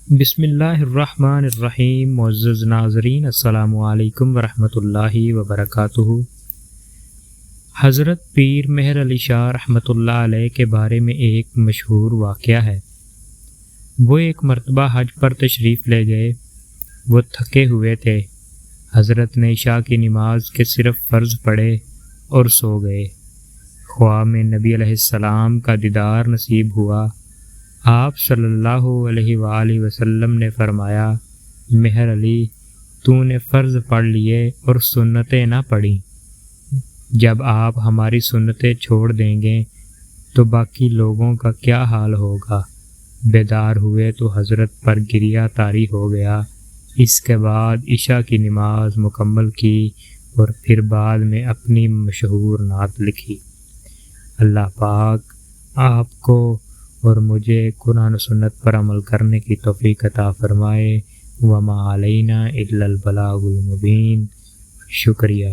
بسم اللہ الرحمن الرحیم۔ معزز ناظرین، السلام علیکم ورحمۃ اللہ وبرکاتہ۔ حضرت پیر مہر علی شاہ رحمۃ اللہ علیہ کے بارے میں ایک مشہور واقعہ ہے۔ وہ ایک مرتبہ حج پر تشریف لے گئے۔ وہ تھکے ہوئے تھے۔ حضرت نے عشاء کی نماز کے صرف فرض پڑھے اور سو گئے۔ خواب میں نبی علیہ السلام کا دیدار نصیب ہوا۔ آپ صلی اللہ علیہ وآلہ وسلم نے فرمایا، مہر علی، تو نے فرض پڑھ لیے اور سنتیں نہ پڑھی۔ جب آپ ہماری سنتیں چھوڑ دیں گے تو باقی لوگوں کا کیا حال ہوگا؟ بیدار ہوئے تو حضرت پر گریہ طاری ہو گیا۔ اس کے بعد عشاء کی نماز مکمل کی اور پھر بعد میں اپنی مشہور نعت لکھی۔ اللہ پاک آپ کو اور مجھے قرآن و سنت پر عمل کرنے کی توفیق عطا فرمائے۔ وما علینا الا البلاغ المبین۔ شکریہ۔